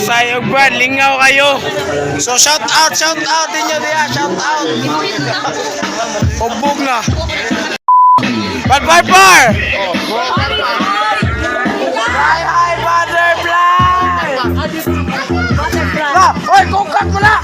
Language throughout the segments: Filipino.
Sayog ba, lingaw kayo. So shout out din nyo diya, shout out. Ubog na. Bad Viper! Hi, Butterfly! Hoy, kukak mo na!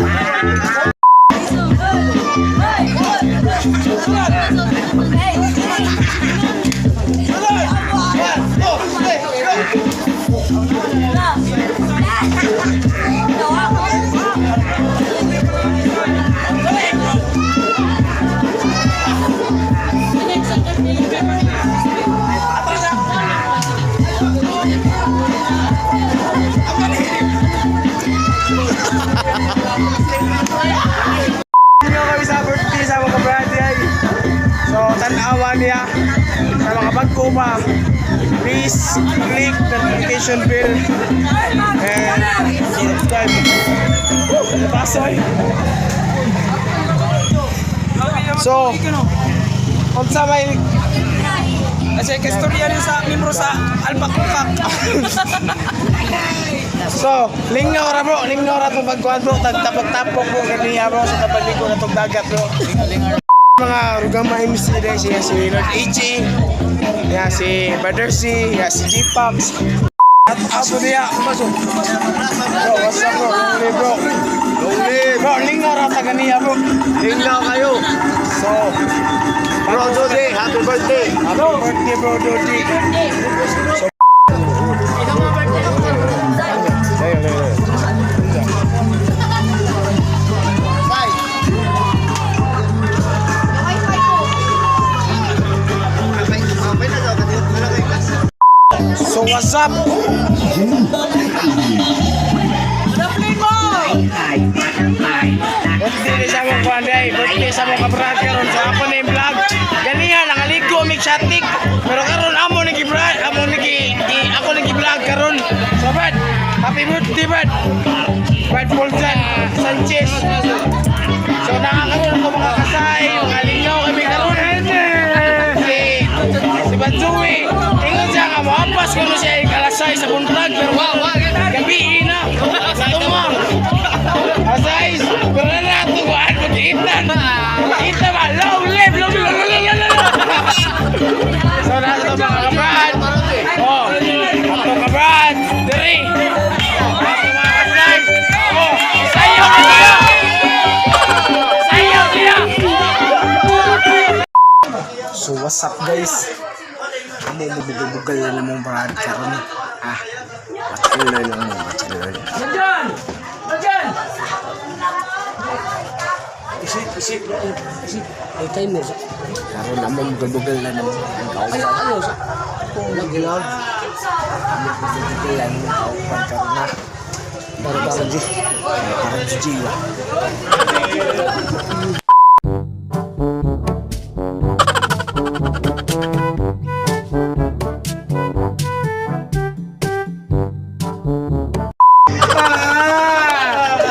Niya sa mga bago pa, please click the notification bell and subscribe. Pasoy. So, unsa may kasi kastorya rin sa membro sa Alpakukak. So, lingaw ra bro, lingaw ra to pagkuan bro, tagtapok-tapok bro kaniya bro sa tabaligo na tong dagat bro. Mga Rugama MC din siya si Lord Ichi, ya si Brother C, ya si G-Pax. Apo dia, masuk. Bro, what's up bro? Bro, lingaw ra ta kaniya bro. Lingaw kayo. So, bro Dodi, happy birthday. Happy birthday bro Dodi. So, so what's up? Birthday sa mga panday, birthday sa mga kabrad karon sa ako na yung vlog. Ganihan, nakaligo, may chatik. Pero karon amo nag-vlog, ako nag-vlog karon. So Brad, happy birthday Brad. Brad Paulson Sanchez. So nakakaroon ako mga kasay, mga lingaw kami karon. Si Banjui, ingon siya nga mahampas ko na siya ikalasay sa buntag. Pero gabi na, sa tumang. Asay, pero na nato ko ako tiitan. Tiitan ba? Long live! So nato mga kabrad. Oh, ato kabrad. Diri. Ato mga kabrad. Oh, sayo niya! Sayo niya! So what's up guys? Hindi bugal na namang brad karon. Bachelor lang mo, bachelor. Diyan! Isip. Ay timer sa. Karon namang bugal na namang kaupan. Ano sa? Kung nagilab. Bugal lang mo kaupan karon na. Para jiwa.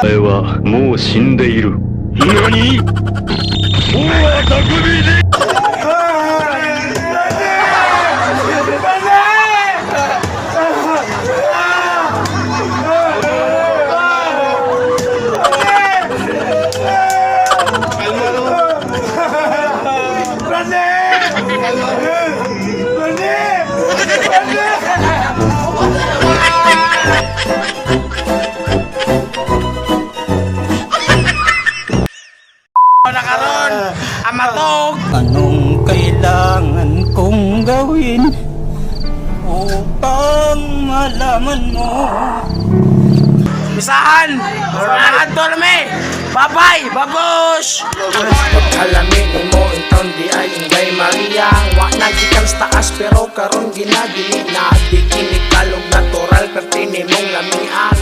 お前はもう死んでいる。何？大は匠で。Nakaroon amatog. Anong kailangan kong gawin upang malaman mo? Bisahan! Sanahan to namin! Bye-bye! Babush! Pagkalamin mo itong di ay Inday Maria. Wa nagikang taas pero karon ginadili na. Di kinikalog natural pertini mong lamian.